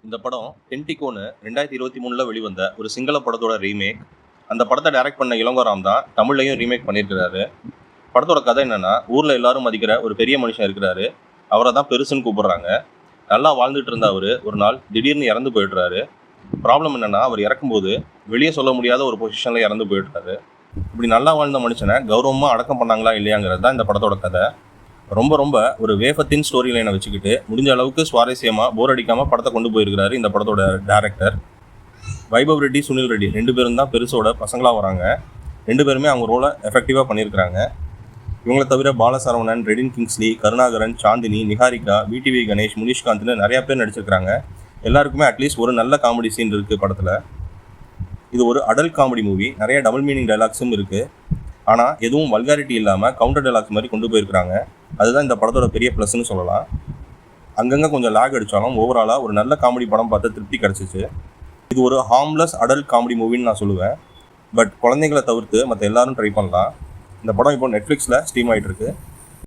இந்த படம் டென்டிகோன்னு 2023 வெளிவந்த ஒரு சிங்கள படத்தோட ரீமேக். அந்த படத்தை டைரக்ட் பண்ண இளங்கோராம் தான் தமிழ்லையும் ரீமேக் பண்ணியிருக்கிறாரு. படத்தோட கதை என்னன்னா, ஊர்ல எல்லாரும் மதிக்கிற ஒரு பெரிய மனுஷன் இருக்கிறாரு. அவரை தான் பெருசுன்னு கூப்பிடுறாங்க. நல்லா வாழ்ந்துட்டு இருந்த அவரு ஒரு நாள் திடீர்னு இறந்து போயிடுறாரு. ப்ராப்ளம் என்னன்னா, அவர் இறக்கும்போது வெளியே சொல்ல முடியாத ஒரு பொசிஷன்ல இறந்து போயிடுறாரு. இப்படி நல்லா வாழ்ந்த மனுஷனை கௌரவமா அடக்கம் பண்ணாங்களா இல்லையாங்கிறது தான் இந்த படத்தோட கதை. ரொம்ப ரொம்ப ஒரு வேஃபத்தின் ஸ்டோரி லைனை வச்சுக்கிட்டு முடிஞ்ச அளவுக்கு சுவாரஸ்யமாக போர் அடிக்காமல் படத்தை கொண்டு போயிருக்கிறாரு இந்த படத்தோட டேரக்டர். வைபவ் ரெட்டி, சுனில் ரெட்டி 2 பேரும் தான் பெருசோட பசங்களாக வராங்க. 2 பேருமே அவங்க ரோலை எஃபெக்டிவாக பண்ணியிருக்கிறாங்க. இவங்களை தவிர பாலசரவணன், ரெடின் கிங்ஸ்லி, கருணாகரன், சாந்தினி, நிஹாரிகா, விடிவி கணேஷ், முனிஷ்காந்த்னு நிறையா பேர் நடிச்சிருக்கிறாங்க. எல்லாருக்குமே அட்லீஸ்ட் ஒரு நல்ல காமெடி சீன் இருக்குது படத்தில். இது ஒரு அடல்ட் காமெடி மூவி. நிறைய டபுள் மீனிங் டைலாக்ஸும் இருக்குது. ஆனால் எதுவும் வல்காரிட்டி இல்லாமல் கவுண்டர் டைலாக்ஸ் மாதிரி கொண்டு போயிருக்கிறாங்க. அதுதான் இந்த படத்தோட பெரிய ப்ளஸ்ன்னு சொல்லலாம். அங்கங்கே கொஞ்சம் லேக் அடித்தாலும் ஓவராலாக ஒரு நல்ல காமெடி படம் பார்த்து திருப்தி கிடச்சிச்சு. இது ஒரு ஹார்ம்லெஸ் அடல்ட் காமெடி மூவின்னு நான் சொல்லுவேன். பட் குழந்தைங்களை தவிர்த்து மற்ற எல்லாரும் ட்ரை பண்ணலாம். இந்த படம் இப்போ நெட்ஃப்ளிக்ஸில் ஸ்ட்ரீம் ஆகிட்டு இருக்கு.